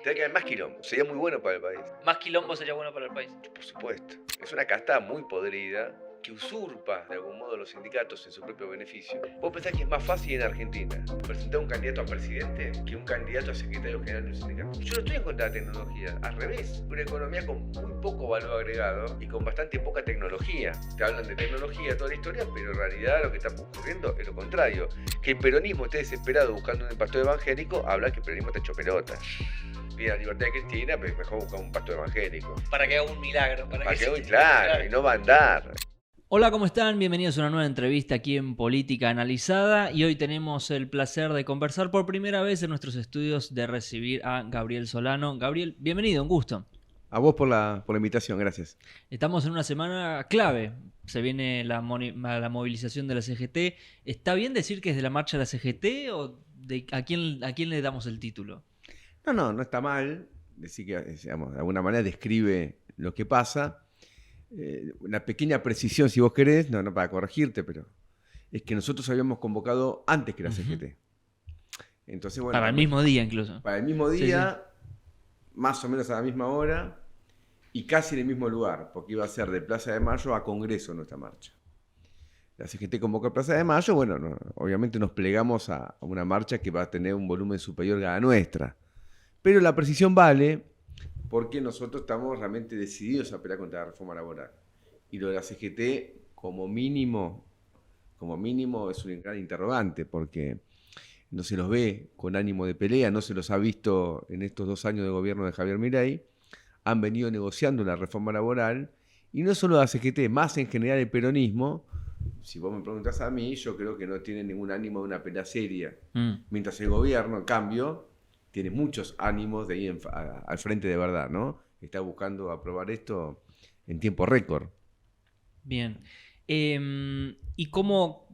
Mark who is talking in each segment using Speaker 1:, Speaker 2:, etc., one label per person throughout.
Speaker 1: Tiene que haber más quilombo. Sería muy bueno para el país.
Speaker 2: Más quilombo sería bueno para el país.
Speaker 1: Por supuesto. Es una casta muy podrida que usurpa de algún modo los sindicatos en su propio beneficio. Vos pensás que es más fácil en Argentina presentar un candidato a presidente que un candidato a secretario general de un sindicato. Yo no estoy en contra de la tecnología, al revés. Una economía con muy poco valor agregado y con bastante poca tecnología. Te hablan de tecnología toda la historia, pero en realidad lo que está ocurriendo es lo contrario. Que el peronismo esté desesperado buscando un pastor evangélico, habla que el peronismo está hecho pelota. Pide la libertad de Cristina, pero mejor buscar un pastor evangélico.
Speaker 2: Para que haga un milagro.
Speaker 1: Para que haga claro, y no va a andar.
Speaker 2: Hola, ¿cómo están? Bienvenidos a una nueva entrevista aquí en Política Analizada y hoy tenemos el placer de conversar por primera vez en nuestros estudios de recibir a Gabriel Solano. Gabriel, bienvenido, un gusto.
Speaker 3: A vos por la invitación, gracias.
Speaker 2: Estamos en una semana clave, se viene la movilización de la CGT. ¿Está bien decir que es de la marcha de la CGT o a quién le damos el título?
Speaker 3: No está mal decir que, digamos, de alguna manera describe lo que pasa. Una pequeña precisión, si vos querés, no para corregirte, pero es que nosotros habíamos convocado antes que la CGT. Entonces, bueno,
Speaker 2: para el mismo día incluso.
Speaker 3: Para el mismo día,
Speaker 2: sí.
Speaker 3: Más o menos a la misma hora y casi en el mismo lugar, porque iba a ser de Plaza de Mayo a Congreso nuestra marcha. La CGT convocó a Plaza de Mayo, bueno, obviamente nos plegamos a una marcha que va a tener un volumen superior a la nuestra. Pero la precisión vale porque nosotros estamos realmente decididos a pelear contra la reforma laboral. Y lo de la CGT, como mínimo es un gran interrogante, porque no se los ve con ánimo de pelea, no se los ha visto en estos 2 años de gobierno de Javier Milei. Han venido negociando la reforma laboral, y no solo la CGT, más en general el peronismo. Si vos me preguntás a mí, yo creo que no tiene ningún ánimo de una pelea seria. Mientras el gobierno, en cambio, tiene muchos ánimos de ir al frente de verdad, ¿no? Está buscando aprobar esto en tiempo récord.
Speaker 2: Bien. ¿Y cómo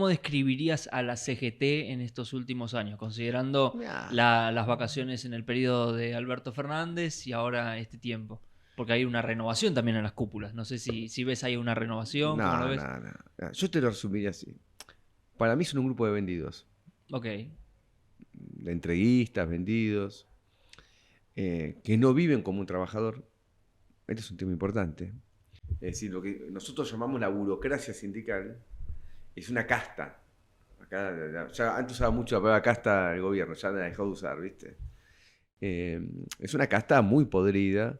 Speaker 2: describirías a la CGT en estos últimos años, considerando las vacaciones en el periodo de Alberto Fernández y ahora este tiempo? Porque hay una renovación también en las cúpulas. No sé si ves ahí una renovación. ¿Cómo lo ves?
Speaker 3: No. Yo te lo resumiría así. Para mí son un grupo de vendidos.
Speaker 2: Ok.
Speaker 3: De entreguistas, vendidos, que no viven como un trabajador. Este es un tema importante. Es decir, lo que nosotros llamamos la burocracia sindical es una casta. Acá, ya antes usaba mucho la palabra casta el gobierno, ya la dejó de usar, ¿viste? Es una casta muy podrida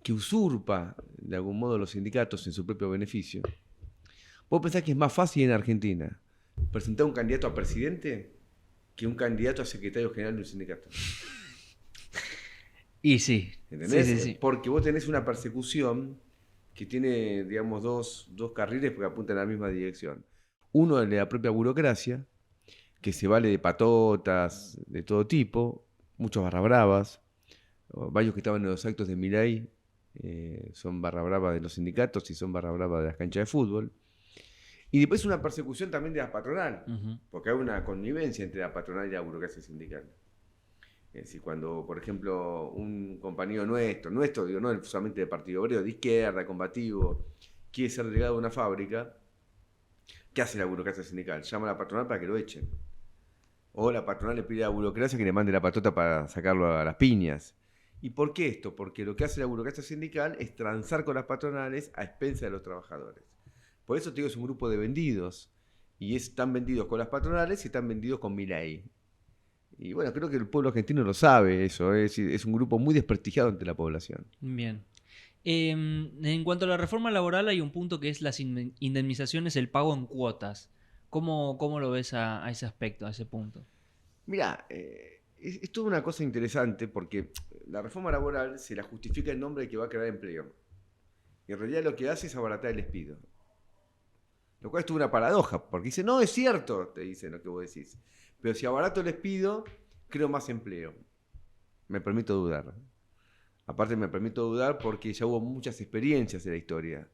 Speaker 3: que usurpa de algún modo los sindicatos en su propio beneficio. ¿Vos pensás que es más fácil en Argentina presentar un candidato a presidente que un candidato a secretario general de un sindicato?
Speaker 2: Y sí.
Speaker 3: ¿Entendés?
Speaker 2: Sí.
Speaker 3: Porque vos tenés una persecución que tiene, digamos, dos carriles porque apuntan en la misma dirección. Uno es de la propia burocracia, que se vale de patotas de todo tipo, muchos barra bravas, varios que estaban en los actos de Milei son barra brava de los sindicatos y son barra brava de las canchas de fútbol. Y después una persecución también de la patronal, porque hay una connivencia entre la patronal y la burocracia sindical. Es decir, cuando, por ejemplo, un compañero nuestro, digo, no solamente de Partido Obrero, de izquierda, combativo, quiere ser delegado de una fábrica, ¿qué hace la burocracia sindical? Llama a la patronal para que lo echen. O la patronal le pide a la burocracia que le mande la patota para sacarlo a las piñas. ¿Y por qué esto? Porque lo que hace la burocracia sindical es transar con las patronales a expensas de los trabajadores. Por eso te digo, es un grupo de vendidos. Y están vendidos con las patronales y están vendidos con Milei. Y bueno, creo que el pueblo argentino lo sabe eso. Es un grupo muy desprestigiado ante la población.
Speaker 2: Bien. En cuanto a la reforma laboral, hay un punto que es las indemnizaciones, el pago en cuotas. ¿Cómo lo ves a ese aspecto, a ese punto?
Speaker 3: Mirá, es toda una cosa interesante porque la reforma laboral se la justifica en nombre de que va a crear empleo. Y en realidad lo que hace es abaratar el despido. Lo cual es toda una paradoja, porque dice, no, es cierto, te dicen lo que vos decís. Pero si abarato el despido, creo más empleo. Me permito dudar. Aparte me permito dudar porque ya hubo muchas experiencias en la historia.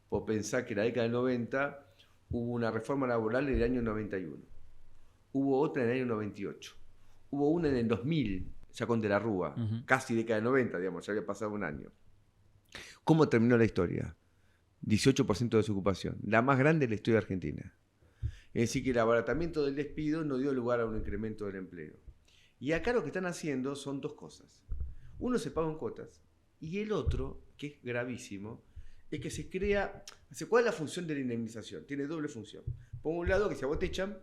Speaker 3: Vos pensás que en la década del 90 hubo una reforma laboral en el año 91. Hubo otra en el año 98. Hubo una en el 2000, ya con De la Rúa. Casi década del 90, digamos, ya había pasado un año. ¿Cómo terminó la historia? 18% de desocupación, la más grande de la historia argentina. Es decir, que el abaratamiento del despido no dio lugar a un incremento del empleo. Y acá lo que están haciendo son dos cosas. Uno se paga en cuotas y el otro, que es gravísimo, es que se crea... ¿Cuál es la función de la indemnización? Tiene doble función. Por un lado, que si a vos te echan,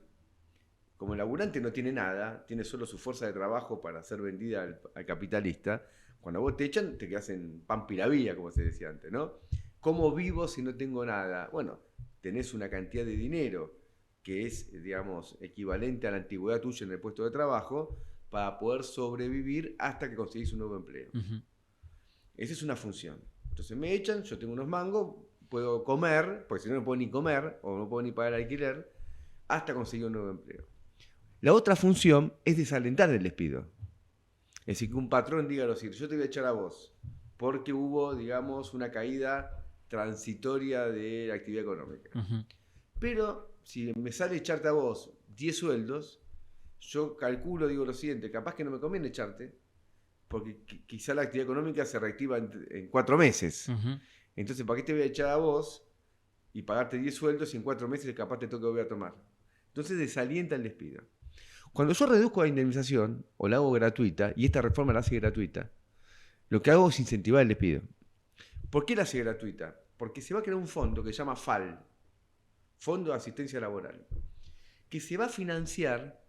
Speaker 3: como el laburante no tiene nada, tiene solo su fuerza de trabajo para ser vendida al capitalista, cuando a vos te echan, te quedás en pan piravía, como se decía antes, ¿no? ¿Cómo vivo si no tengo nada? Bueno, tenés una cantidad de dinero que es, digamos, equivalente a la antigüedad tuya en el puesto de trabajo para poder sobrevivir hasta que conseguís un nuevo empleo. Esa es una función. Entonces me echan, yo tengo unos mangos, puedo comer, porque si no, no puedo ni comer o no puedo ni pagar alquiler, hasta conseguir un nuevo empleo. La otra función es desalentar el despido. Es decir, que un patrón diga lo siguiente: yo te voy a echar a vos porque hubo, digamos, una caída transitoria de la actividad económica. Pero si me sale echarte a vos 10 sueldos, yo calculo, digo lo siguiente: capaz que no me conviene echarte, porque quizá la actividad económica se reactiva en 4 meses. Entonces, ¿para qué te voy a echar a vos y pagarte 10 sueldos y en 4 meses capaz te toca volver a tomar? Entonces desalienta el despido. Cuando yo reduzco la indemnización o la hago gratuita, y esta reforma la hace gratuita, lo que hago es incentivar el despido. ¿Por qué la hace gratuita? Porque se va a crear un fondo que se llama FAL, Fondo de Asistencia Laboral, que se va a financiar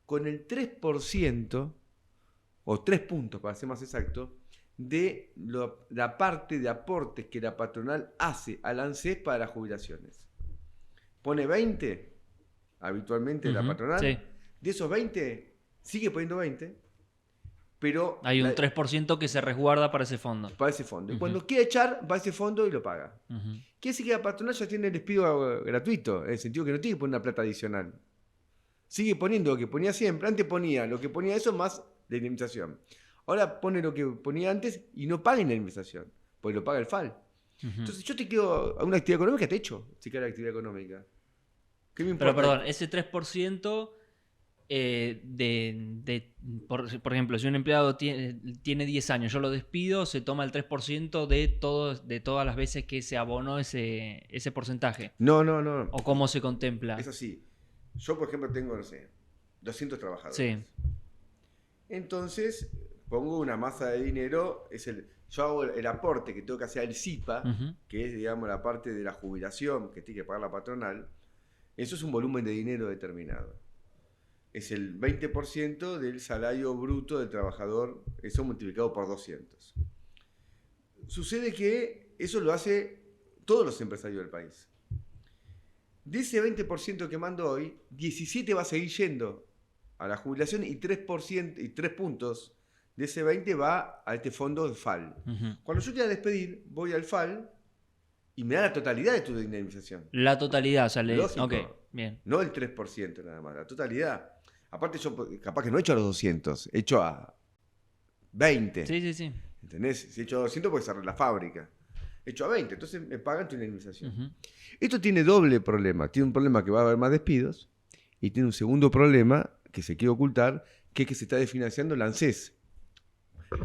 Speaker 3: con el 3%, o 3 puntos para ser más exacto, de la parte de aportes que la patronal hace al ANSES para las jubilaciones. Pone 20, habitualmente la patronal,
Speaker 2: sí.
Speaker 3: De esos 20, sigue poniendo 20, pero...
Speaker 2: Hay un 3% que se resguarda para ese fondo.
Speaker 3: Para ese fondo. Y cuando quiere echar, va a ese fondo y lo paga. Quiere decir que la patronal ya tiene el despido gratuito, en el sentido que no tiene que poner una plata adicional. Sigue poniendo lo que ponía siempre. Antes ponía lo que ponía eso más la indemnización. Ahora pone lo que ponía antes y no paga indemnización, porque lo paga el FAL. Entonces yo te quedo a una actividad económica, te echo si queda la actividad económica. ¿Qué me importa?
Speaker 2: Pero perdón, ese 3%... por ejemplo, si un empleado tiene 10 años, yo lo despido, se toma el 3% de todas las veces que se abonó ese porcentaje.
Speaker 3: No.
Speaker 2: ¿O cómo se contempla?
Speaker 3: Es así. Yo, por ejemplo, tengo, no sé, 200 trabajadores.
Speaker 2: Sí.
Speaker 3: Entonces, pongo una masa de dinero, yo hago el aporte que tengo que hacer al CIPA, que es, digamos, la parte de la jubilación que tiene que pagar la patronal. Eso es un volumen de dinero determinado. Es el 20% del salario bruto del trabajador, eso multiplicado por 200. Sucede que eso lo hace todos los empresarios del país. De ese 20% que mando hoy, 17 va a seguir yendo a la jubilación y 3 puntos de ese 20 va a este fondo de FAL. Cuando yo quiera despedir, voy al FAL y me da la totalidad de tu indemnización.
Speaker 2: La totalidad, sale.
Speaker 3: Lógico.
Speaker 2: Ok, bien.
Speaker 3: No el 3% nada más, la totalidad. Aparte yo capaz que no he hecho a los 200, he hecho a 20.
Speaker 2: Sí.
Speaker 3: ¿Entendés? Si he hecho a 200 puede cerrar la fábrica. He hecho a 20, entonces me pagan tu indemnización. Esto tiene doble problema. Tiene un problema que va a haber más despidos y tiene un segundo problema que se quiere ocultar, que es que se está desfinanciando el ANSES.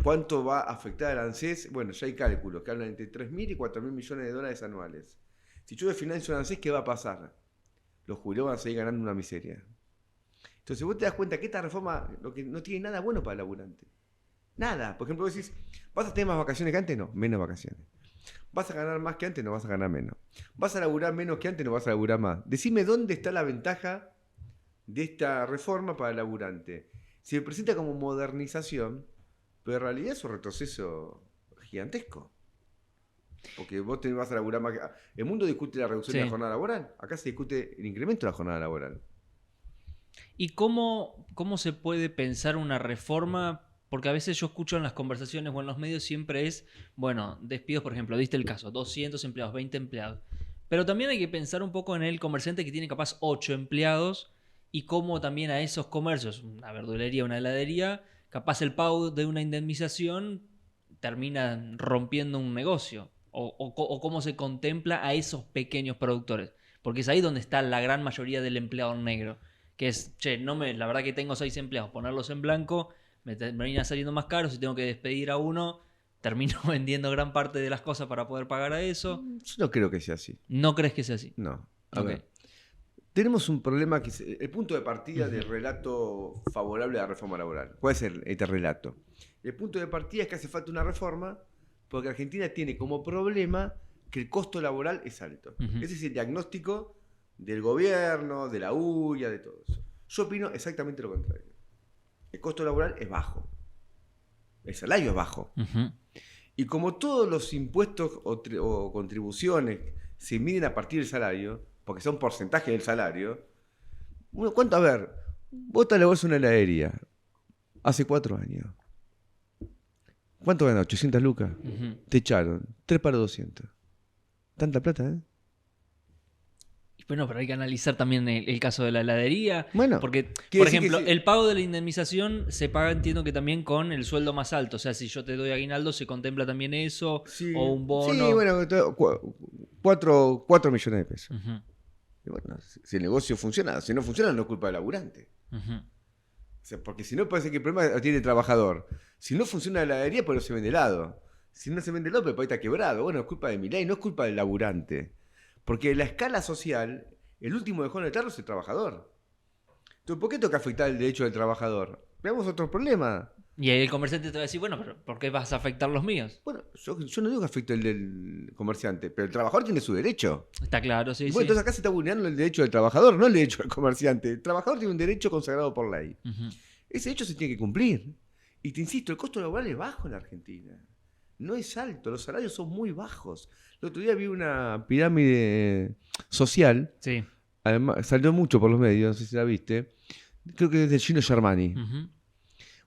Speaker 3: ¿Cuánto va a afectar al ANSES? Bueno, ya hay cálculos que hablan entre 3.000 y 4.000 millones de dólares anuales. Si yo desfinancio el ANSES, ¿qué va a pasar? Los jubilados van a seguir ganando una miseria. Entonces vos te das cuenta que esta reforma lo que no tiene nada bueno para el laburante. Nada. Por ejemplo, vos decís, ¿vas a tener más vacaciones que antes? No, menos vacaciones. ¿Vas a ganar más que antes? No, vas a ganar menos. ¿Vas a laburar menos que antes? No, vas a laburar más. Decime dónde está la ventaja de esta reforma para el laburante. Se presenta como modernización, pero en realidad es un retroceso gigantesco. Porque vos vas a laburar más. El mundo discute la reducción de la jornada laboral. Acá se discute el incremento de la jornada laboral.
Speaker 2: ¿Y cómo se puede pensar una reforma? Porque a veces yo escucho en las conversaciones o en los medios siempre es, bueno, despidos, por ejemplo, diste el caso, 200 empleados, 20 empleados. Pero también hay que pensar un poco en el comerciante que tiene capaz 8 empleados y cómo también a esos comercios, una verdulería, una heladería, capaz el pago de una indemnización termina rompiendo un negocio. O cómo se contempla a esos pequeños productores. Porque es ahí donde está la gran mayoría del empleado negro. Que es, la verdad que tengo 6 empleados, ponerlos en blanco, me termina saliendo más caro, si tengo que despedir a uno, termino vendiendo gran parte de las cosas para poder pagar a eso.
Speaker 3: Yo no creo que sea así.
Speaker 2: ¿No crees que sea así?
Speaker 3: No. A ver, tenemos un problema que es el punto de partida del relato favorable a la reforma laboral. ¿Cuál es este relato? El punto de partida es que hace falta una reforma porque Argentina tiene como problema que el costo laboral es alto. Ese es el diagnóstico del gobierno, de la UIA, de todo eso. Yo opino exactamente lo contrario. El costo laboral es bajo. El salario es bajo. Y como todos los impuestos o contribuciones se miden a partir del salario, porque son porcentajes del salario, ¿cuánto? A ver, vos te bolsa una heladería hace 4 años. ¿Cuánto ganás? 800 lucas. Te echaron. 3 para 200. Tanta plata, ¿eh?
Speaker 2: Bueno, pero hay que analizar también el caso de la heladería.
Speaker 3: Bueno,
Speaker 2: porque, por ejemplo, el pago de la indemnización se paga, entiendo que también con el sueldo más alto. O sea, si yo te doy aguinaldo, se contempla también eso.
Speaker 3: Sí,
Speaker 2: o un bono.
Speaker 3: Sí, bueno, 4 millones de pesos. Y bueno, si el negocio funciona, si no funciona, no es culpa del laburante. O sea, porque si no, parece que el problema lo tiene el trabajador. Si no funciona la heladería, pues no se vende helado. Si no se vende helado, pues el país está quebrado. Bueno, es culpa de Milei, no es culpa del laburante. Porque en la escala social, el último dejón de tarro es el trabajador. Entonces, ¿por qué toca afectar el derecho del trabajador? Veamos otro problema.
Speaker 2: Y ahí el comerciante te va a decir, bueno, pero ¿por qué vas a afectar los míos?
Speaker 3: Bueno, yo no digo que afecte el del comerciante, pero el trabajador tiene su derecho.
Speaker 2: Está claro, sí,
Speaker 3: Bueno, entonces acá se está vulnerando el derecho del trabajador, no el derecho del comerciante. El trabajador tiene un derecho consagrado por ley. Ese derecho se tiene que cumplir. Y te insisto, el costo laboral es bajo en la Argentina. No es alto, los salarios son muy bajos. El otro día vi una pirámide social.
Speaker 2: Sí.
Speaker 3: Además, salió mucho por los medios, no sé si la viste. Creo que es del Gino Germani.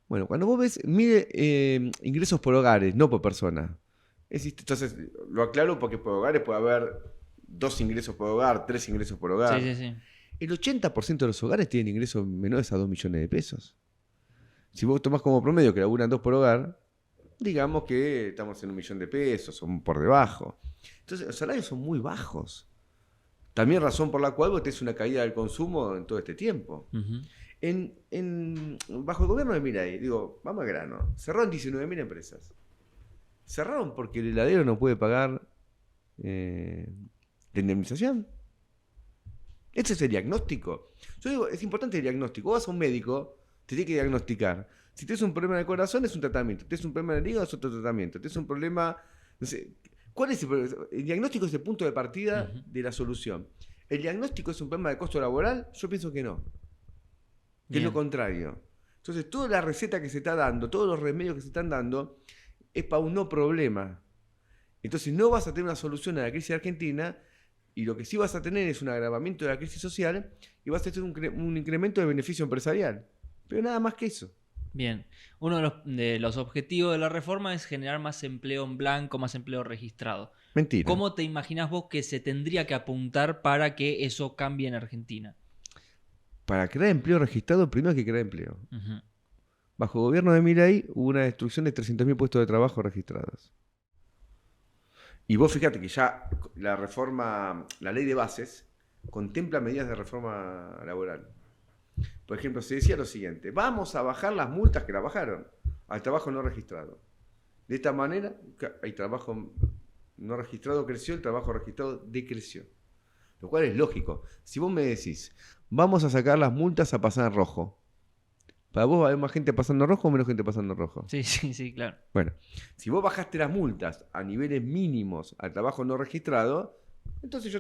Speaker 3: Bueno, cuando vos ves, mide ingresos por hogares, no por persona. Entonces, lo aclaro porque por hogares puede haber 2 ingresos por hogar, 3 ingresos por hogar.
Speaker 2: Sí.
Speaker 3: El 80% de los hogares tienen ingresos menores a 2 millones de pesos. Si vos tomás como promedio que laburan 2 por hogar, digamos que estamos en 1 millón de pesos, o por debajo. Entonces, los salarios son muy bajos. También razón por la cual vos tenés una caída del consumo en todo este tiempo. Bajo el gobierno de Milei, digo, vamos al grano, cerraron 19.000 empresas. Cerraron porque el heladero no puede pagar la indemnización. Ese es el diagnóstico. Yo digo, es importante el diagnóstico. Vos vas a un médico, te tiene que diagnosticar. Si tienes un problema de corazón, es un tratamiento. Si tienes un problema del hígado, es otro tratamiento. Si tienes un problema... No sé, ¿cuál es el problema? El diagnóstico es el punto de partida de la solución. ¿El diagnóstico es un problema de costo laboral? Yo pienso que no. Que es lo contrario. Entonces, toda la receta que se está dando, todos los remedios que se están dando, es para un no problema. Entonces, no vas a tener una solución a la crisis argentina, y lo que sí vas a tener es un agravamiento de la crisis social, y vas a tener un incremento de beneficio empresarial. Pero nada más que eso.
Speaker 2: Bien. Uno de los objetivos de la reforma es generar más empleo en blanco, más empleo registrado.
Speaker 3: Mentira.
Speaker 2: ¿Cómo te imaginás vos que se tendría que apuntar para que eso cambie en Argentina?
Speaker 3: Para crear empleo registrado, primero hay que crear empleo. Bajo el gobierno de Milei hubo una destrucción de 300.000 puestos de trabajo registrados. Y vos fíjate que ya la reforma, la ley de bases, contempla medidas de reforma laboral. Por ejemplo, se decía lo siguiente: vamos a bajar las multas que la bajaron al trabajo no registrado. De esta manera, el trabajo no registrado creció, el trabajo registrado decreció. Lo cual es lógico. Si vos me decís, vamos a sacar las multas a pasar en rojo, ¿para vos va a haber más gente pasando en rojo o menos gente pasando en rojo?
Speaker 2: Sí, claro.
Speaker 3: Bueno, si vos bajaste las multas a niveles mínimos al trabajo no registrado, entonces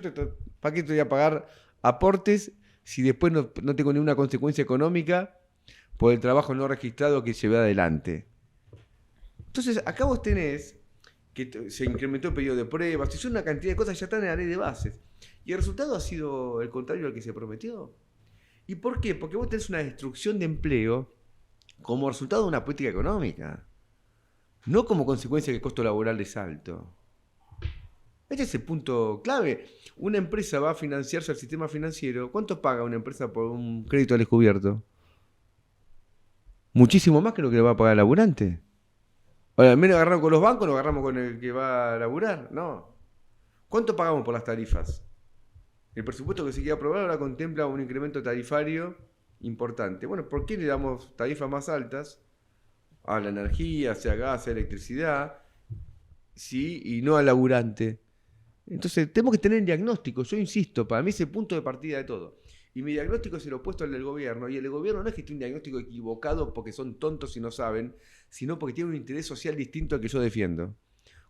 Speaker 3: ¿para qué te voy a pagar aportes si después no tengo ninguna consecuencia económica por el trabajo no registrado que llevé adelante? Entonces, acá vos tenés que se incrementó el periodo de pruebas, y son una cantidad de cosas que ya están en la ley de bases. Y el resultado ha sido el contrario al que se prometió. ¿Y por qué? Porque vos tenés una destrucción de empleo como resultado de una política económica, no como consecuencia de que el costo laboral es alto. Este es el punto clave. Una empresa va a financiarse al sistema financiero. ¿Cuánto paga una empresa por un crédito al descubierto? Muchísimo más que lo que le va a pagar el laburante. Ahora, al menos agarramos con los bancos, nos agarramos con el que va a laburar. No. ¿Cuánto pagamos por las tarifas? El presupuesto que se quiere aprobar ahora contempla un incremento tarifario importante. Bueno, ¿por qué le damos tarifas más altas a la energía, sea gas, sea electricidad, sí, y no al laburante? Entonces, tenemos que tener el diagnóstico. Yo insisto, para mí es el punto de partida de todo. Y mi diagnóstico es el opuesto al del gobierno. Y el gobierno no es que tiene un diagnóstico equivocado porque son tontos y no saben, sino porque tiene un interés social distinto al que yo defiendo.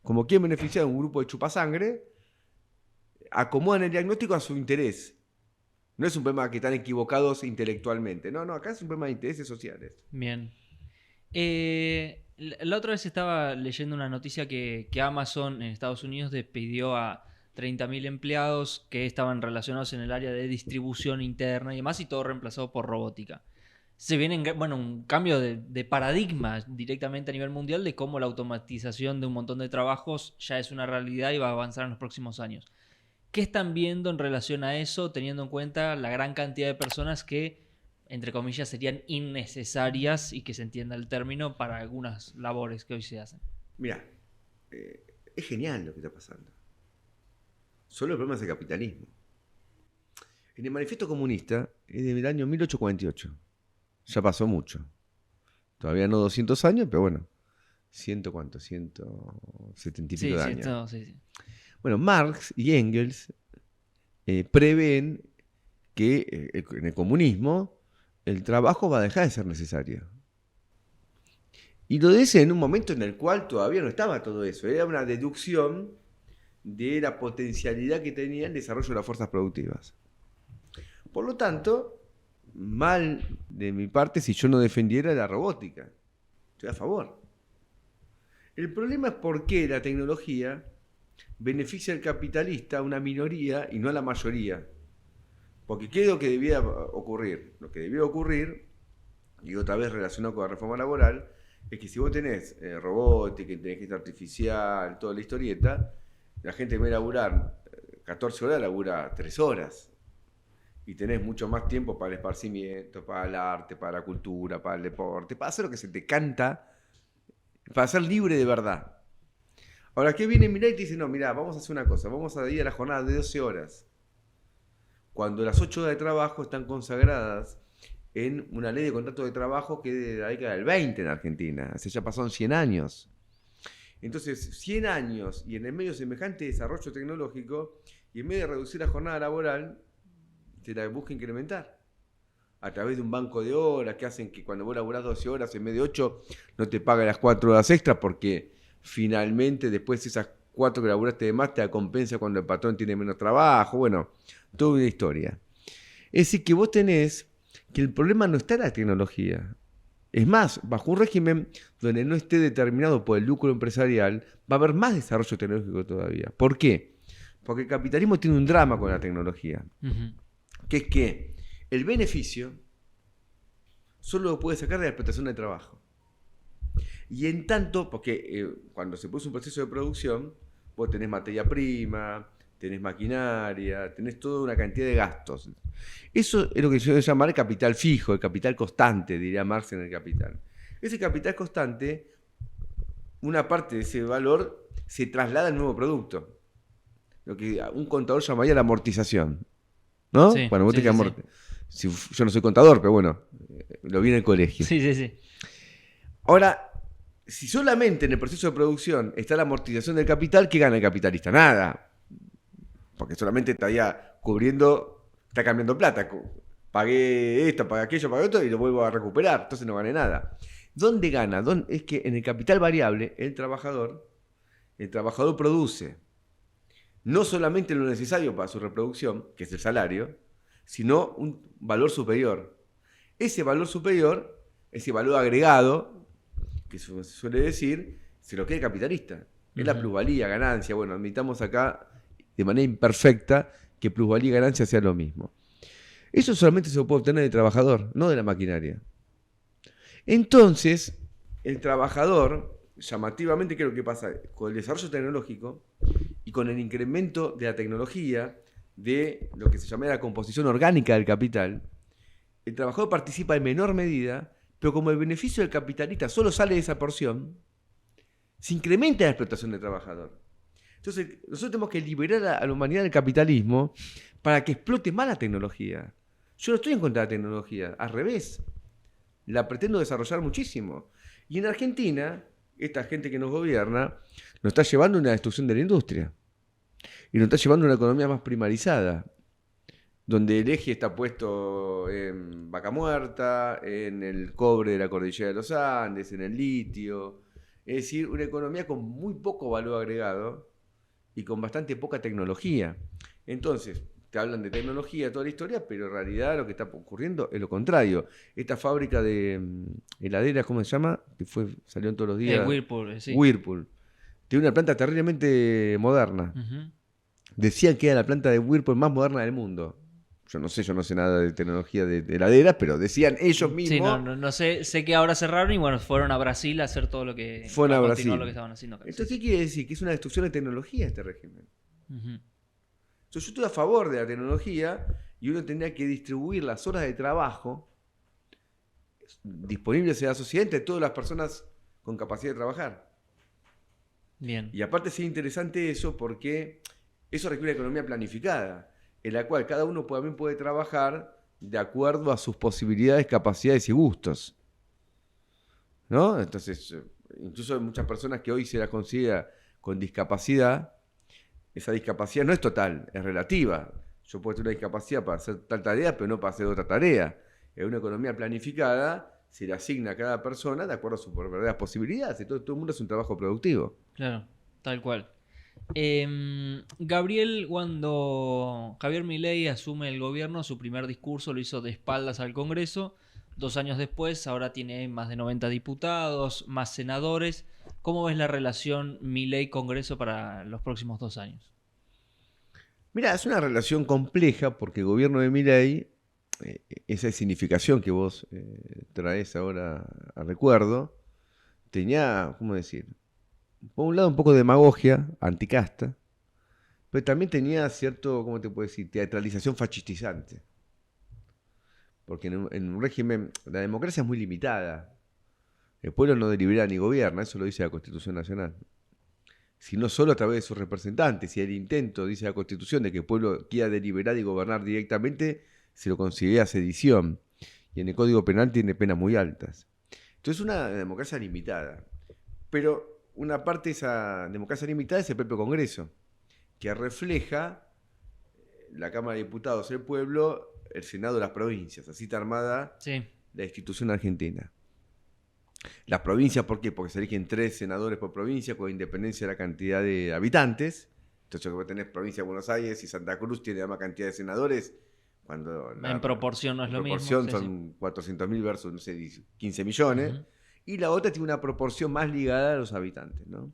Speaker 3: Como quieren beneficiar a un grupo de chupasangre, acomodan el diagnóstico a su interés. No es un problema que están equivocados intelectualmente. No, acá es un problema de intereses sociales.
Speaker 2: Bien. La otra vez estaba leyendo una noticia que Amazon en Estados Unidos despidió a 30.000 empleados que estaban relacionados en el área de distribución interna y demás, y todo reemplazado por robótica. Se viene un cambio de paradigma directamente a nivel mundial de cómo la automatización de un montón de trabajos ya es una realidad y va a avanzar en los próximos años. ¿Qué están viendo en relación a eso, teniendo en cuenta la gran cantidad de personas que, entre comillas, serían innecesarias, y que se entienda el término, para algunas labores que hoy se hacen?
Speaker 3: Mira, es genial lo que está pasando. Solo el problema es el capitalismo. En el manifiesto comunista es del año 1848. Ya pasó mucho. Todavía no 200 años, pero bueno, 170 y pico de años.
Speaker 2: Sí.
Speaker 3: Bueno, Marx y Engels prevén que en el comunismo el trabajo va a dejar de ser necesario. Y lo dicen en un momento en el cual todavía no estaba todo eso. Era una deducción de la potencialidad que tenía el desarrollo de las fuerzas productivas. Por lo tanto, mal de mi parte si yo no defendiera la robótica. Estoy a favor. El problema es por qué la tecnología beneficia al capitalista, a una minoría, y no a la mayoría. Porque ¿qué es lo que debía ocurrir? Lo que debía ocurrir, y otra vez relacionado con la reforma laboral, es que si vos tenés robótica, inteligencia artificial, toda la historieta, la gente en vez de laburar 14 horas, labura 3 horas. Y tenés mucho más tiempo para el esparcimiento, para el arte, para la cultura, para el deporte, para hacer lo que se te canta, para ser libre de verdad. Ahora, ¿qué viene Milei y te dice? No, mirá, vamos a hacer una cosa, vamos a ir a la jornada de 12 horas. Cuando las 8 horas de trabajo están consagradas en una ley de contrato de trabajo que es de la década del 20 en Argentina. Hace ya pasaron 100 años. Entonces, 100 años y en el medio semejante desarrollo tecnológico, y en vez de reducir la jornada laboral, se la busca incrementar. A través de un banco de horas que hacen que cuando vos laburás 12 horas en vez de 8, no te paga las 4 horas extras porque finalmente después esas 4 que laburaste de más te da compensa cuando el patrón tiene menos trabajo. Bueno, toda una historia. Es decir, que vos tenés que el problema no está en la tecnología. Es más, bajo un régimen donde no esté determinado por el lucro empresarial, va a haber más desarrollo tecnológico todavía. ¿Por qué? Porque el capitalismo tiene un drama con la tecnología. Que es que el beneficio solo lo puede sacar de la explotación del trabajo. Y en tanto, porque cuando se produce un proceso de producción, vos tenés materia prima, tenés maquinaria, tenés toda una cantidad de gastos. Eso es lo que yo voy a llamar el capital fijo, el capital constante, diría Marx en El Capital. Ese capital constante, una parte de ese valor se traslada al nuevo producto. Lo que un contador llamaría la amortización. ¿No?
Speaker 2: Sí,
Speaker 3: bueno, vos
Speaker 2: sí,
Speaker 3: te quedás yo no soy contador, pero bueno, lo vi en el colegio.
Speaker 2: Sí.
Speaker 3: Ahora, si solamente en el proceso de producción está la amortización del capital, ¿qué gana el capitalista? Nada. Porque solamente estaría cubriendo, está cambiando plata. Pagué esto, pagué aquello, pagué esto y lo vuelvo a recuperar. Entonces no gané nada. ¿Dónde gana? Es que en el capital variable, el trabajador produce no solamente lo necesario para su reproducción, que es el salario, sino un valor superior. Ese valor superior, ese valor agregado, que se suele decir, se lo queda el capitalista. Es la plusvalía, ganancia. Bueno, admitamos acá de manera imperfecta que plusvalía y ganancia sea lo mismo. Eso solamente se puede obtener del trabajador, no de la maquinaria. Entonces, el trabajador, llamativamente, ¿qué es lo que pasa? Con el desarrollo tecnológico y con el incremento de la tecnología, de lo que se llama la composición orgánica del capital, el trabajador participa en menor medida, pero como el beneficio del capitalista solo sale de esa porción, se incrementa la explotación del trabajador. Entonces, nosotros tenemos que liberar a la humanidad del capitalismo para que explote más la tecnología. Yo no estoy en contra de la tecnología, al revés. La pretendo desarrollar muchísimo. Y en Argentina, esta gente que nos gobierna nos está llevando a una destrucción de la industria. Y nos está llevando a una economía más primarizada. donde el eje está puesto en Vaca Muerta, en el cobre de la cordillera de los Andes, en el litio. Es decir, una economía con muy poco valor agregado y con bastante poca tecnología. Entonces, te hablan de tecnología, toda la historia, pero en realidad lo que está ocurriendo es lo contrario. Esta fábrica de heladeras, ¿cómo se llama? Que salió en todos los días.
Speaker 2: Whirlpool, sí.
Speaker 3: Whirlpool. Tiene una planta terriblemente moderna.
Speaker 2: Uh-huh.
Speaker 3: Decían que era la planta de Whirlpool más moderna del mundo. Yo no sé nada de tecnología de heladeras, pero decían ellos mismos.
Speaker 2: Sí, no sé que ahora cerraron y bueno, fueron a Brasil a hacer todo lo que
Speaker 3: fueron a
Speaker 2: continuar
Speaker 3: Brasil.
Speaker 2: lo que estaban haciendo acá.
Speaker 3: Entonces, ¿qué quiere decir? Que es una destrucción de tecnología este régimen.
Speaker 2: Uh-huh.
Speaker 3: Yo estoy a favor de la tecnología y uno tendría que distribuir las horas de trabajo disponibles en la sociedad entre todas las personas con capacidad de trabajar.
Speaker 2: Bien.
Speaker 3: Y aparte sería interesante eso porque eso requiere una economía planificada, en la cual cada uno también puede trabajar de acuerdo a sus posibilidades, capacidades y gustos. ¿No? Entonces, incluso hay muchas personas que hoy se las considera con discapacidad. Esa discapacidad no es total, es relativa. Yo puedo tener una discapacidad para hacer tal tarea, pero no para hacer otra tarea. En una economía planificada se le asigna a cada persona de acuerdo a sus verdaderas posibilidades. Entonces todo el mundo es un trabajo productivo.
Speaker 2: Claro, tal cual. Gabriel, cuando Javier Milei asume el gobierno, su primer discurso lo hizo de espaldas al Congreso. 2 años después, ahora tiene más de 90 diputados, más senadores. ¿Cómo ves la relación Milei-Congreso para los próximos 2 años?
Speaker 3: Mira, es una relación compleja porque el gobierno de Milei, esa significación que vos traes ahora a recuerdo, tenía, ¿cómo decir? Por un lado un poco de demagogia, anticasta, pero también tenía cierto, ¿cómo te puedo decir?, teatralización fascistizante. Porque en un régimen, la democracia es muy limitada. El pueblo no delibera ni gobierna, eso lo dice la Constitución Nacional. Sino solo a través de sus representantes. Y el intento, dice la Constitución, de que el pueblo quiera deliberar y gobernar directamente, se lo considera sedición. Y en el Código Penal tiene penas muy altas. Entonces es una democracia limitada. Pero una parte de esa democracia limitada es el propio Congreso, que refleja la Cámara de Diputados, el pueblo, el Senado, las provincias. Así está armada la institución argentina. Las provincias, ¿por qué? Porque se eligen 3 senadores por provincia con independencia de la cantidad de habitantes. Entonces vos tenés provincia de Buenos Aires y Santa Cruz tiene la misma cantidad de senadores. Cuando
Speaker 2: en proporción no es lo mismo.
Speaker 3: En proporción son 400.000 versus, no sé, 15 millones. Uh-huh. Y la otra tiene una proporción más ligada a los habitantes, ¿no?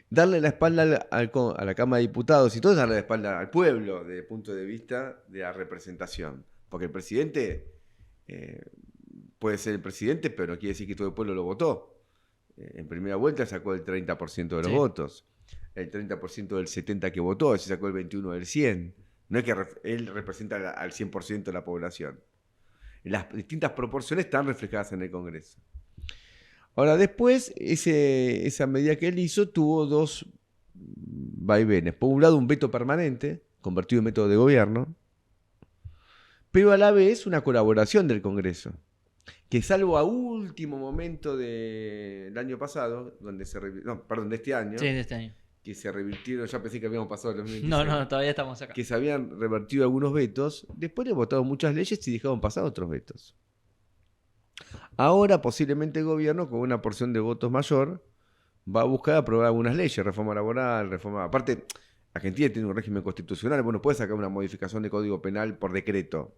Speaker 3: Darle la espalda a la Cámara de Diputados y todo es darle la espalda al pueblo desde el punto de vista de la representación. Porque el presidente puede ser el presidente, pero no quiere decir que todo el pueblo lo votó. En primera vuelta sacó el 30% de los votos. El 30% del 70% que votó, se sacó el 21% del 100%. No es que él representa al 100% de la población. Las distintas proporciones están reflejadas en el Congreso. Ahora, después, esa medida que él hizo tuvo 2 vaivenes. Por un lado, un veto permanente, convertido en método de gobierno, pero a la vez una colaboración del Congreso, que salvo a último momento del año pasado, de este año.
Speaker 2: Sí, de este año.
Speaker 3: Que se revirtieron, ya pensé que habíamos pasado el 2016.
Speaker 2: No, todavía estamos acá.
Speaker 3: Que se habían revertido algunos vetos, después le votaron muchas leyes y dejaron pasar otros vetos. Ahora posiblemente el gobierno, con una porción de votos mayor, va a buscar aprobar algunas leyes, reforma laboral, reforma... Aparte, Argentina tiene un régimen constitucional, bueno, puede sacar una modificación de Código Penal por decreto.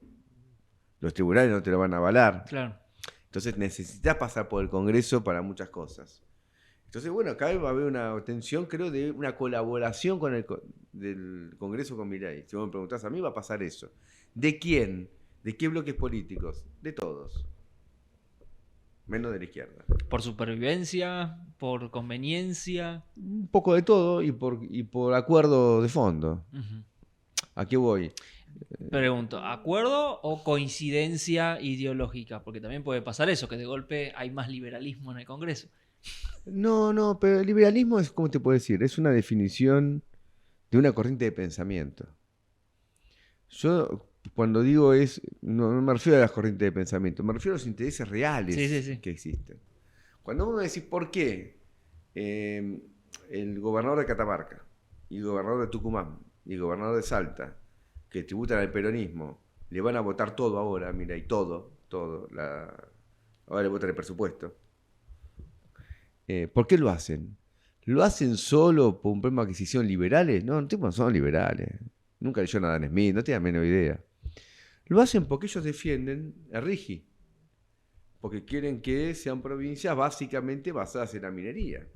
Speaker 3: Los tribunales no te lo van a avalar.
Speaker 2: Claro.
Speaker 3: Entonces necesitas pasar por el Congreso para muchas cosas. Entonces, bueno, acá va a haber una tensión, creo, de una colaboración del Congreso con Milei. Si vos me preguntás a mí, va a pasar eso. ¿De quién? ¿De qué bloques políticos? De todos. Menos de la izquierda.
Speaker 2: ¿Por supervivencia? ¿Por conveniencia?
Speaker 3: Un poco de todo y por acuerdo de fondo.
Speaker 2: Uh-huh.
Speaker 3: ¿A qué voy?
Speaker 2: Pregunto, ¿acuerdo o coincidencia ideológica? Porque también puede pasar eso, que de golpe hay más liberalismo en el Congreso.
Speaker 3: No, pero el liberalismo es, ¿cómo te puedo decir? Es una definición de una corriente de pensamiento. Yo, cuando digo no me refiero a las corrientes de pensamiento, me refiero a los intereses reales que existen. Cuando vos me decís por qué el gobernador de Catamarca, y el gobernador de Tucumán, y el gobernador de Salta, que tributan al peronismo, le van a votar todo ahora, mira, y todo, ahora le votan el presupuesto. ¿Por qué lo hacen? ¿Lo hacen solo por un problema de adquisición liberales? No, los tipos no son liberales. Nunca leyeron a Adam Smith, no tienen la menor idea. Lo hacen porque ellos defienden a Rigi, porque quieren que sean provincias básicamente basadas en la minería.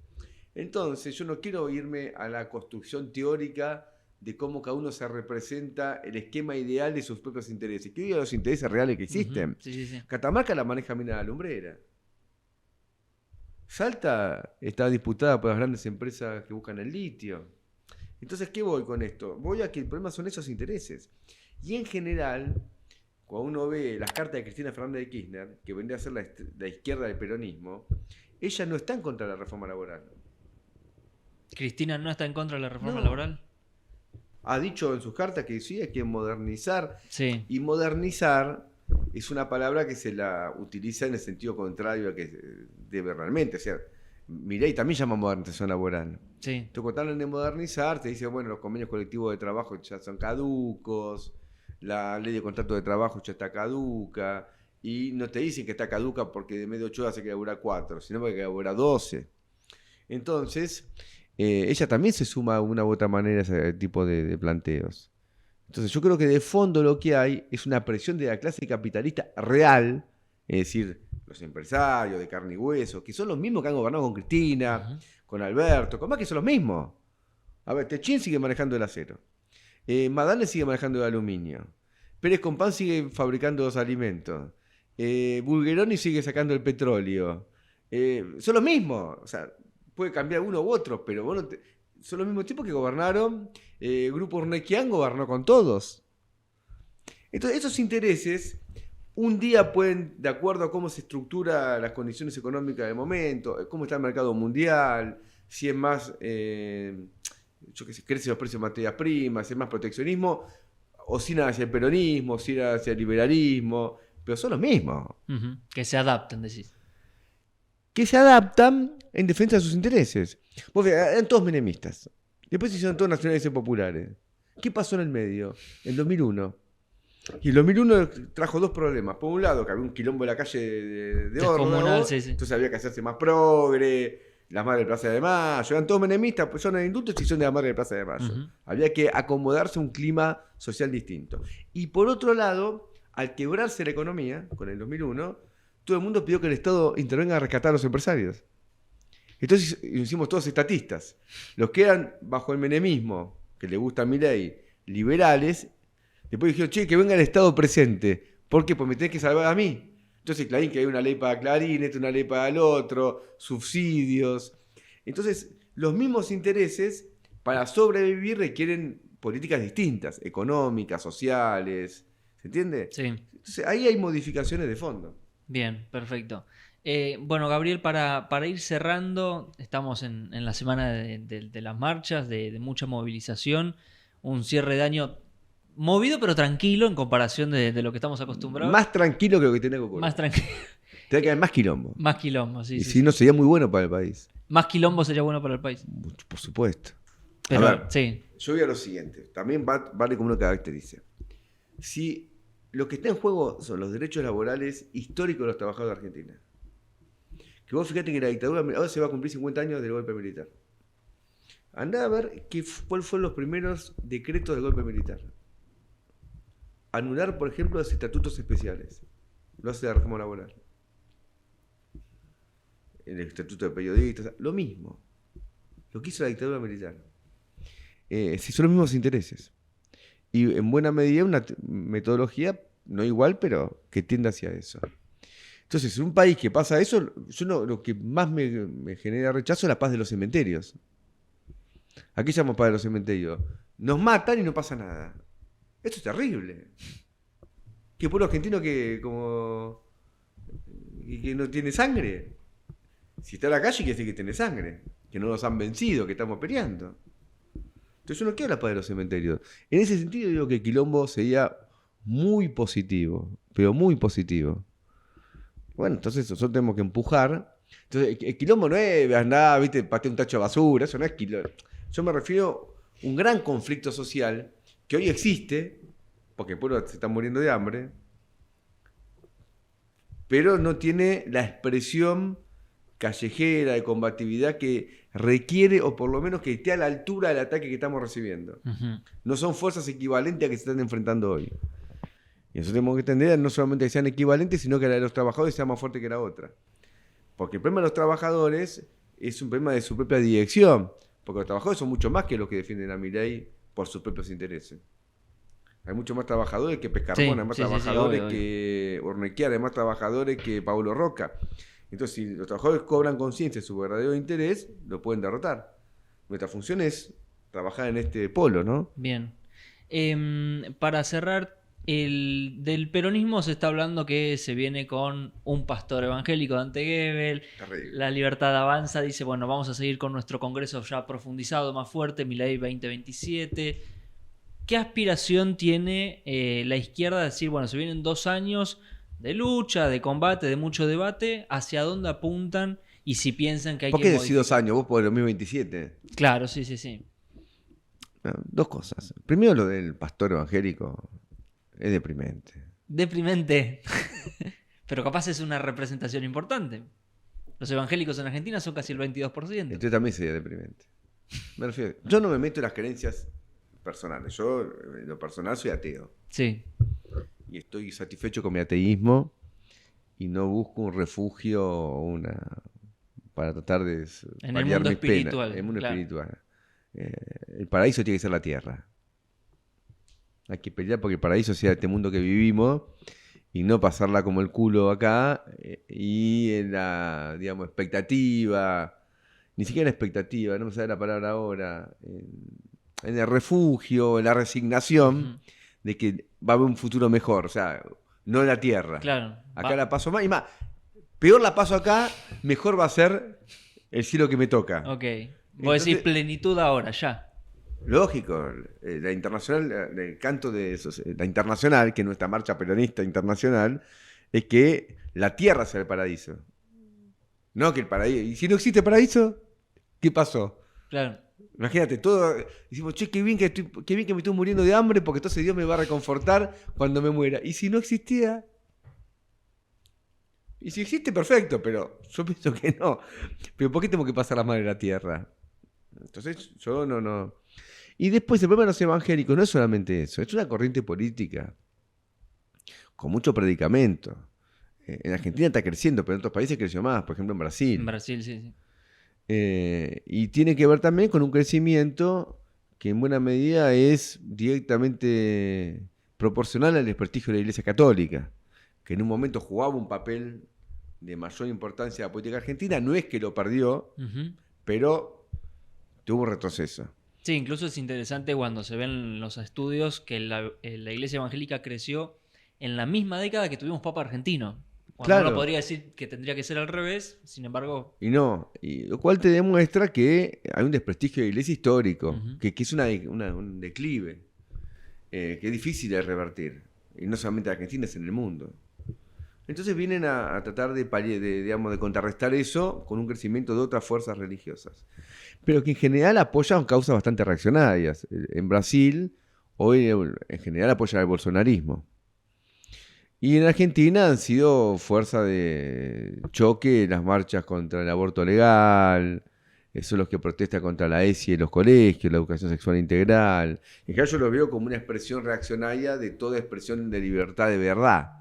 Speaker 3: Entonces, yo no quiero irme a la construcción teórica de cómo cada uno se representa el esquema ideal de sus propios intereses. Quiero ir a los intereses reales que existen.
Speaker 2: Sí.
Speaker 3: Catamarca la maneja Mina la Lumbrera. Salta está disputada por las grandes empresas que buscan el litio. Entonces, ¿qué voy con esto? Voy a que el problema son esos intereses. Y en general, cuando uno ve las cartas de Cristina Fernández de Kirchner, que vendría a ser la izquierda del peronismo, ella no está en contra de la reforma laboral.
Speaker 2: ¿Cristina no está en contra de la reforma
Speaker 3: No.
Speaker 2: laboral?
Speaker 3: Ha dicho en sus cartas que sí, hay que modernizar.
Speaker 2: Sí.
Speaker 3: Y modernizar es una palabra que se la utiliza en el sentido contrario a que debe realmente. O sea, Milei también llama modernización laboral.
Speaker 2: Sí.
Speaker 3: Entonces, cuando hablan de modernizar, te dice, bueno, los convenios colectivos de trabajo ya son caducos, la ley de contrato de trabajo ya está caduca, y no te dicen que está caduca porque de medio de 8 horas se queda laburar 4, sino porque laburar 12. Entonces, ella también se suma de una u otra manera a ese tipo de planteos. Entonces, yo creo que de fondo lo que hay es una presión de la clase capitalista real, es decir, los empresarios de carne y hueso, que son los mismos que han gobernado con Cristina, con Alberto, con más que son los mismos. A ver, Techín sigue manejando el acero. Madane sigue manejando el aluminio. Pérez Compán sigue fabricando los alimentos. Bulgeroni sigue sacando el petróleo. Son los mismos. O sea, puede cambiar uno u otro, pero bueno, son los mismos tipos que gobernaron. Grupo Urnequian gobernó con todos. Entonces, esos intereses un día pueden, de acuerdo a cómo se estructura las condiciones económicas del momento, cómo está el mercado mundial, si es más, yo qué sé, crecen los precios de materias primas, si es más proteccionismo, o si nada hacia el peronismo, si nada hacia el liberalismo, pero son los mismos.
Speaker 2: Que se adapten, decís.
Speaker 3: Que se adaptan en defensa de sus intereses. Vos fíjate, eran todos menemistas. Después se hicieron todos nacionales y populares. ¿Qué pasó en el medio? En 2001. Y el 2001 trajo dos problemas. Por un lado, que había un quilombo en la calle de Órdago,
Speaker 2: sí.
Speaker 3: entonces había que hacerse más progre, las madres de Plaza de Mayo, eran todos menemistas, pues son de indultos y son de la madre de Plaza de Mayo. Había que acomodarse a un clima social distinto. Y por otro lado, al quebrarse la economía, con el 2001, todo el mundo pidió que el Estado intervenga a rescatar a los empresarios. Entonces hicimos todos estatistas. Los que eran bajo el menemismo, que le gusta a Milei, liberales, después dijeron, che, que venga el Estado presente. ¿Por qué? Pues me tenés que salvar a mí. Entonces Clarín, que hay una ley para Clarín, una ley para el otro, subsidios. Entonces, los mismos intereses para sobrevivir requieren políticas distintas, económicas, sociales. ¿Se entiende?
Speaker 2: Sí.
Speaker 3: Entonces, ahí hay modificaciones de fondo.
Speaker 2: Bien, perfecto. Bueno, Gabriel, para ir cerrando, estamos en la semana de las marchas, de mucha movilización, un cierre de año movido pero tranquilo en comparación de lo que estamos acostumbrados.
Speaker 3: Más tranquilo que lo que tenía que ocurrir.
Speaker 2: Más tranquilo.
Speaker 3: Tiene que haber más quilombo.
Speaker 2: Más quilombo, sí.
Speaker 3: Y
Speaker 2: sí,
Speaker 3: si no, sería muy bueno para el país.
Speaker 2: Más quilombo sería bueno para el país.
Speaker 3: Por supuesto.
Speaker 2: Pero,
Speaker 3: a ver,
Speaker 2: sí.
Speaker 3: yo voy a lo siguiente. También vale como uno caracteriza. Si lo que está en juego son los derechos laborales históricos de los trabajadores de Argentina. Que vos fíjate que la dictadura, ahora se va a cumplir 50 años del golpe militar. Andá a ver cuáles fueron los primeros decretos del golpe militar. Anular, por ejemplo, los estatutos especiales. Lo hace la reforma laboral. El estatuto de periodistas, lo mismo. Lo que hizo la dictadura militar. Son los mismos intereses. Y en buena medida una metodología, no igual, pero que tiende hacia eso. Entonces, en un país que pasa eso, lo que más me genera rechazo es la paz de los cementerios. Aquí llamamos paz de los cementerios. Nos matan y no pasa nada. Esto es terrible. Que el pueblo argentino que no tiene sangre. Si está en la calle, quiere decir que tiene sangre. Que no nos han vencido, que estamos peleando. Entonces yo no quiero la paz de los cementerios. En ese sentido digo que el quilombo sería muy positivo. Pero muy positivo. Bueno, entonces nosotros tenemos que empujar. Entonces el quilombo no es andar, viste, patear un tacho de basura. Eso no es quilombo. Yo me refiero a un gran conflicto social que hoy existe, porque el pueblo se está muriendo de hambre, pero no tiene la expresión callejera de combatividad que requiere, o por lo menos que esté a la altura del ataque que estamos recibiendo. No son fuerzas equivalentes a que se están enfrentando hoy. Y eso tenemos que entender, no solamente que sean equivalentes, sino que la de los trabajadores sea más fuerte que la otra. Porque el problema de los trabajadores es un problema de su propia dirección, porque los trabajadores son mucho más que los que defienden a Milei por sus propios intereses. Hay mucho más trabajadores que Pescarmona, hay más trabajadores que Ornequiar, hay más trabajadores que Paulo Roca. Entonces, si los trabajadores cobran conciencia de su verdadero interés, lo pueden derrotar. Nuestra función es trabajar en este polo, ¿no?
Speaker 2: Bien. Para cerrar, del peronismo se está hablando que se viene con un pastor evangélico, Dante Gebel.
Speaker 3: Terrible.
Speaker 2: La Libertad Avanza dice, bueno, vamos a seguir con nuestro congreso ya profundizado, más fuerte, Milei 2027. ¿Qué aspiración tiene la izquierda de decir, bueno, se vienen 2 años de lucha, de combate, de mucho debate? ¿Hacia dónde apuntan? Y si piensan que hay que...
Speaker 3: ¿Por qué decís 2 años? ¿Vos por el 2027?
Speaker 2: Claro, sí.
Speaker 3: Bueno, 2 cosas. Primero, lo del pastor evangélico es deprimente.
Speaker 2: Deprimente. Pero capaz es una representación importante. Los evangélicos en Argentina son casi el 22%.
Speaker 3: Entonces también sería deprimente. Me refiero, yo no me meto en las creencias personales. Yo, en lo personal, soy ateo.
Speaker 2: Sí.
Speaker 3: Y estoy satisfecho con mi ateísmo y no busco un refugio para tratar de
Speaker 2: en el mundo espiritual.
Speaker 3: En el mundo espiritual. El paraíso tiene que ser la tierra. Hay que pelear porque el paraíso sea este mundo que vivimos y no pasarla como el culo acá y en la, digamos, expectativa, ni siquiera expectativa, no me sale la palabra ahora, en el refugio, en la resignación de que va a haber un futuro mejor, o sea, no en la tierra.
Speaker 2: Claro.
Speaker 3: Acá la paso mal y más, peor la paso acá, mejor va a ser el cielo que me toca.
Speaker 2: Ok. Vos decís plenitud ahora, ya.
Speaker 3: Lógico, la internacional, el canto de la internacional, que es nuestra marcha peronista internacional, es que la tierra sea el paraíso. No que el paraíso. Y si no existe paraíso, ¿qué pasó?
Speaker 2: Claro.
Speaker 3: Imagínate, todo. Decimos, che, qué bien que me estoy muriendo de hambre, porque entonces Dios me va a reconfortar cuando me muera. Y si no existía. Y si existe, perfecto, pero yo pienso que no. Pero ¿por qué tengo que pasar la madre de la tierra? Entonces, yo no. Y después, el problema de los evangélicos no es solamente eso, es una corriente política con mucho predicamento. En Argentina está creciendo, pero en otros países creció más, por ejemplo en Brasil.
Speaker 2: En Brasil, sí.
Speaker 3: Y tiene que ver también con un crecimiento que en buena medida es directamente proporcional al desprestigio de la Iglesia Católica, que en un momento jugaba un papel de mayor importancia en la política argentina. No es que lo perdió, pero tuvo un retroceso.
Speaker 2: Sí, incluso es interesante cuando se ven los estudios que la Iglesia Evangélica creció en la misma década que tuvimos Papa argentino. Uno podría decir que tendría que ser al revés, sin embargo...
Speaker 3: Y no, y lo cual te demuestra que hay un desprestigio de la Iglesia histórico, que es un declive, que es difícil de revertir. Y no solamente en Argentina, es en el mundo. Entonces vienen a tratar de contrarrestar eso con un crecimiento de otras fuerzas religiosas. Pero que en general apoyan causas bastante reaccionarias. En Brasil, hoy en general apoyan el bolsonarismo. Y en Argentina han sido fuerza de choque las marchas contra el aborto legal, son los que protestan contra la ESI en los colegios, la educación sexual integral. En general yo lo veo como una expresión reaccionaria de toda expresión de libertad de verdad.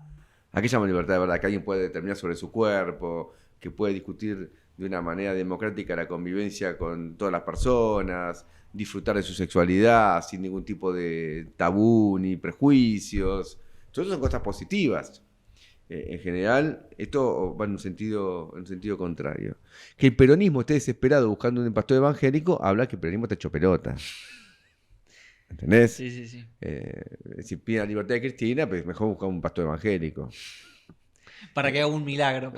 Speaker 3: ¿A qué llaman libertad de verdad? Que alguien puede determinar sobre su cuerpo, que puede discutir de una manera democrática la convivencia con todas las personas, disfrutar de su sexualidad sin ningún tipo de tabú ni prejuicios. Todo eso son cosas positivas. En general, esto va en un sentido contrario. Que el peronismo esté desesperado buscando un pastor evangélico, habla que el peronismo está hecho pelota. ¿Entendés?
Speaker 2: Sí.
Speaker 3: Si piden la libertad de Cristina, pues mejor buscar un pastor evangélico.
Speaker 2: Para que haga un milagro.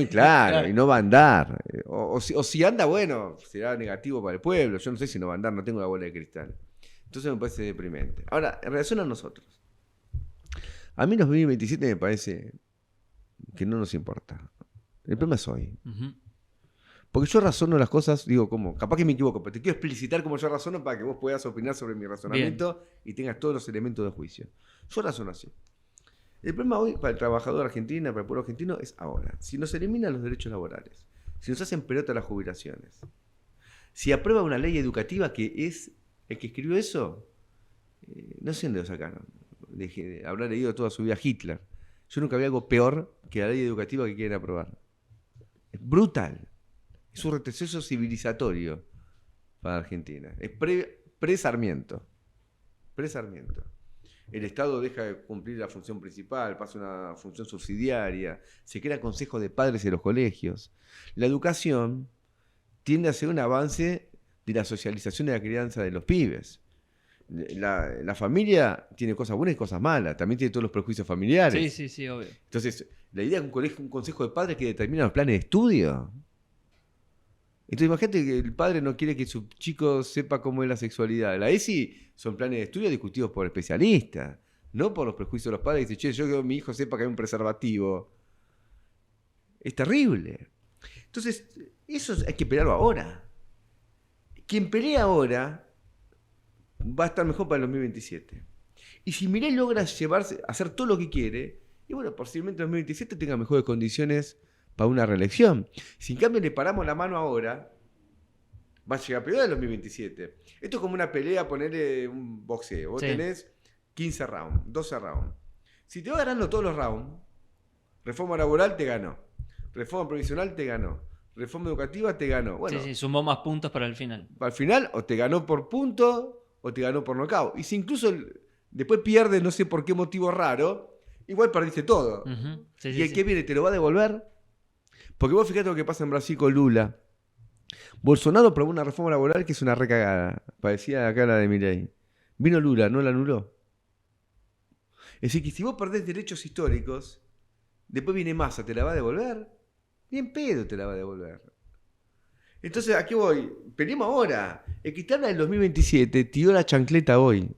Speaker 3: Claro, y no va a andar. O si anda, bueno, será negativo para el pueblo. Yo no sé si no va a andar, no tengo la bola de cristal. Entonces me parece deprimente. Ahora, en relación a nosotros. A mí los 2027 me parece que no nos importa. El problema es hoy. Porque yo razono las cosas, digo, como, capaz que me equivoco, pero te quiero explicitar cómo yo razono para que vos puedas opinar sobre mi razonamiento y tengas todos los elementos de juicio. Yo razono así. El problema hoy para el trabajador argentino, para el pueblo argentino, es ahora. Si nos eliminan los derechos laborales, si nos hacen pelota las jubilaciones, si aprueba una ley educativa que es el que escribió eso, no sé dónde lo sacaron. Habrá leído toda su vida Hitler. Yo nunca vi algo peor que la ley educativa que quieren aprobar. Es brutal. Es un retroceso civilizatorio para Argentina. Es pre-Sarmiento. Pre-Sarmiento. El Estado deja de cumplir la función principal, pasa a una función subsidiaria, se crea consejo de padres en los colegios. La educación tiende a ser un avance de la socialización de la crianza de los pibes. La familia tiene cosas buenas y cosas malas, también tiene todos los prejuicios familiares.
Speaker 2: Sí, obvio.
Speaker 3: Entonces, la idea de un consejo de padres que determina los planes de estudio. Entonces, imagínate que el padre no quiere que su chico sepa cómo es la sexualidad. La ESI son planes de estudio discutidos por especialistas, no por los prejuicios de los padres que dicen, yo quiero que mi hijo sepa que hay un preservativo. Es terrible. Entonces, eso hay que pelearlo ahora. Quien pelea ahora va a estar mejor para el 2027. Y si Milei logra hacer todo lo que quiere, y bueno, posiblemente en 2027 tenga mejores condiciones para una reelección. Si en cambio le paramos la mano ahora, va a llegar peor del 2027. Esto es como una pelea, ponerle un boxeo. Vos tenés 15 rounds, 12 rounds. Si te va ganando todos los rounds, reforma laboral te ganó, reforma provisional te ganó, reforma educativa te ganó. Bueno,
Speaker 2: sí, sumó más puntos para el final.
Speaker 3: Para el final, o te ganó por punto, o te ganó por nocaut. Y si incluso después pierde, no sé por qué motivo raro, igual perdiste todo.
Speaker 2: Uh-huh.
Speaker 3: ¿Y el que viene te lo va a devolver? Porque vos fijate lo que pasa en Brasil con Lula. Bolsonaro aprobó una reforma laboral que es una recagada. Parecía acá la de Milei. Vino Lula, no la anuló. Es decir, que si vos perdés derechos históricos, después viene Massa, ¿te la va a devolver? Bien pedo te la va a devolver. Entonces, ¿a qué voy? Peleemos ahora. El que te habla del 2027 tiró la chancleta hoy.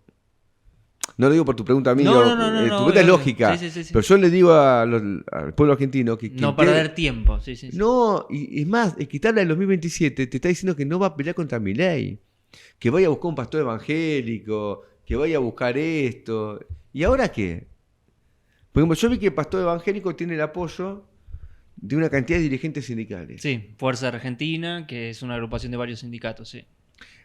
Speaker 3: No lo digo por tu pregunta, amigo.
Speaker 2: No,
Speaker 3: tu pregunta es lógica. Sí. Pero yo le digo al pueblo argentino que...
Speaker 2: No perder tiempo. Sí.
Speaker 3: No, y es más, el que te habla del 2027 te está diciendo que no va a pelear contra Milei. Que vaya a buscar un pastor evangélico, que vaya a buscar esto. ¿Y ahora qué? Por ejemplo, yo vi que el pastor evangélico tiene el apoyo de una cantidad de dirigentes sindicales.
Speaker 2: Sí, Fuerza Argentina, que es una agrupación de varios sindicatos, sí.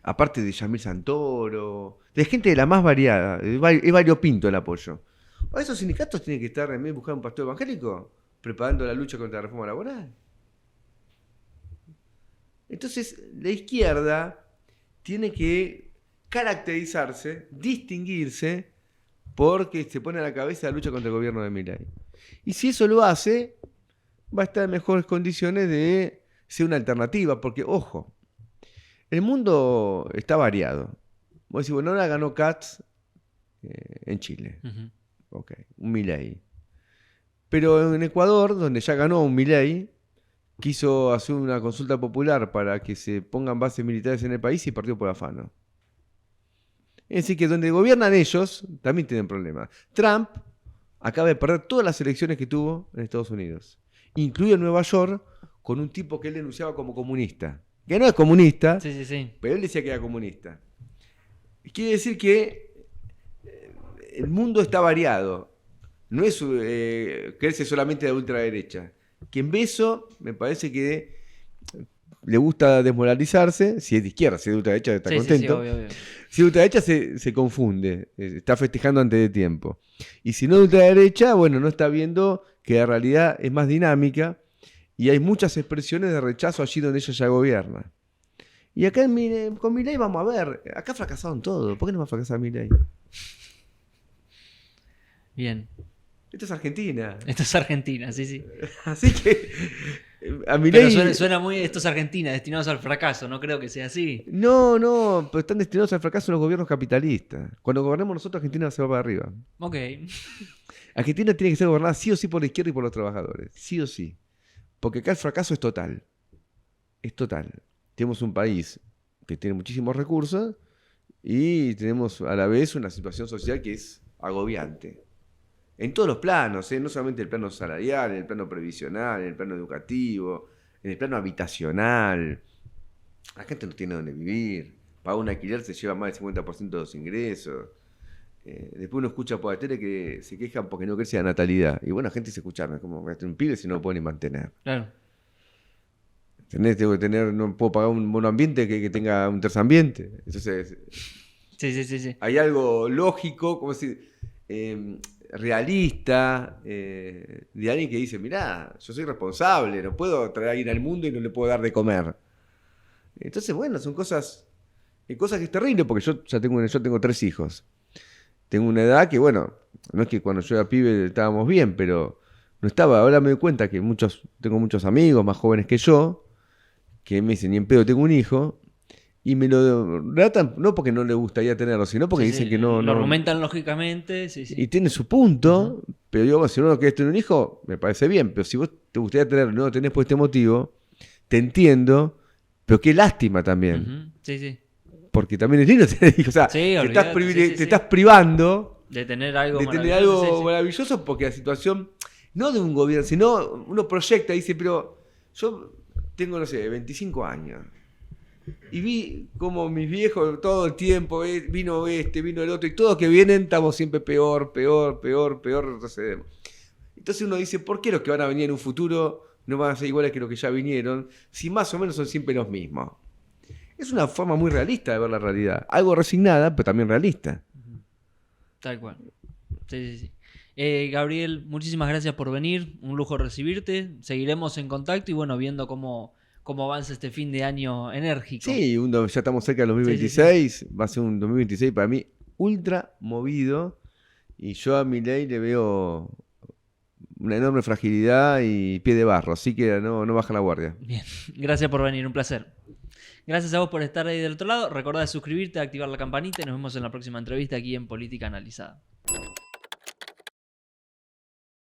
Speaker 3: Aparte de Yamil Santoro, de gente de la más variada, es variopinto el apoyo. ¿O esos sindicatos tienen que estar en vez de buscar un pastor evangélico preparando la lucha contra la reforma laboral? Entonces, la izquierda tiene que caracterizarse, distinguirse, porque se pone a la cabeza la lucha contra el gobierno de Milei. Y si eso lo hace, va a estar en mejores condiciones de ser una alternativa, porque, ojo, el mundo está variado. Vos decís, bueno, ahora ganó Katz en Chile. Uh-huh. Ok, un Milei. Pero en Ecuador, donde ya ganó un Milei, quiso hacer una consulta popular para que se pongan bases militares en el país y partió por afano. Es decir, que donde gobiernan ellos, también tienen problemas. Trump acaba de perder todas las elecciones que tuvo en Estados Unidos, incluido en Nueva York, con un tipo que él denunciaba como comunista. Que no es comunista, pero él decía que era comunista. Quiere decir que el mundo está variado. No es creerse solamente de ultraderecha. Quien ve eso, me parece que le gusta desmoralizarse. Si es de izquierda, si es de ultraderecha, está contento.
Speaker 2: Obvio.
Speaker 3: Si es de ultraderecha, se confunde. Está festejando antes de tiempo. Y si no es de ultraderecha, bueno, no está viendo que la realidad es más dinámica. Y hay muchas expresiones de rechazo allí donde ella ya gobierna. Y acá con Milei vamos a ver. Acá fracasaron todo. ¿Por qué no va a fracasar Milei?
Speaker 2: Bien.
Speaker 3: Esto es Argentina.
Speaker 2: Esto es Argentina, sí.
Speaker 3: Así que a Milei...
Speaker 2: Pero suena muy... Esto es Argentina, destinados al fracaso. No creo que sea así.
Speaker 3: No. Pero están destinados al fracaso los gobiernos capitalistas. Cuando gobernemos nosotros, Argentina se va para arriba.
Speaker 2: Ok.
Speaker 3: Argentina tiene que ser gobernada sí o sí por la izquierda y por los trabajadores. Sí o sí. Porque acá el fracaso es total. Es total. Tenemos un país que tiene muchísimos recursos y tenemos a la vez una situación social que es agobiante. En todos los planos, no solamente el plano salarial, el plano previsional, el plano educativo, en el plano habitacional. La gente no tiene dónde vivir. Paga un alquiler, se lleva más del 50% de los ingresos. Después uno escucha por la tele que se quejan porque no crece la natalidad. Y bueno, la gente se escucha, como un pibe si no lo puede ni mantener.
Speaker 2: Claro.
Speaker 3: ¿Entendés? Tengo que tener, no puedo pagar un monoambiente que tenga un terceambiente. Entonces,
Speaker 2: Sí.
Speaker 3: hay algo lógico, como si realista, de alguien que dice, mirá, yo soy responsable, no puedo traer a alguien al mundo y no le puedo dar de comer. Entonces, bueno, son cosas que es terrible, porque yo tengo 3 hijos. Tengo una edad que, bueno, no es que cuando yo era pibe estábamos bien, pero no estaba. Ahora me doy cuenta que tengo muchos amigos más jóvenes que yo, que me dicen, ni en pedo tengo un hijo, y me lo relatan no porque no les gustaría tenerlo, sino porque dicen que no...
Speaker 2: Lo argumentan lógicamente, sí.
Speaker 3: Y tiene su punto, pero yo, si uno no querés tener un hijo, me parece bien, pero si vos te gustaría tenerlo y no lo tenés por este motivo, te entiendo, pero qué lástima también.
Speaker 2: Sí.
Speaker 3: Porque también es lindo tener hijos. O sea, te estás privando
Speaker 2: de tener algo
Speaker 3: maravilloso porque la situación, no de un gobierno, sino uno proyecta y dice, pero yo tengo, no sé, 25 años. Y vi como mis viejos todo el tiempo, vino vino el otro, y todos que vienen estamos siempre peor, retrocedemos. Entonces uno dice, ¿por qué los que van a venir en un futuro no van a ser iguales que los que ya vinieron? Si más o menos son siempre los mismos. Es una forma muy realista de ver la realidad. Algo resignada, pero también realista.
Speaker 2: Tal cual. Sí. Gabriel, muchísimas gracias por venir. Un lujo recibirte. Seguiremos en contacto y bueno, viendo cómo avanza este fin de año enérgico.
Speaker 3: Sí, ya estamos cerca del 2026. Sí. Va a ser un 2026 para mí ultra movido. Y yo a Milei le veo una enorme fragilidad y pie de barro. Así que no baja la guardia.
Speaker 2: Bien, gracias por venir. Un placer. Gracias a vos por estar ahí del otro lado. Recordá suscribirte, activar la campanita y nos vemos en la próxima entrevista aquí en Política Analizada.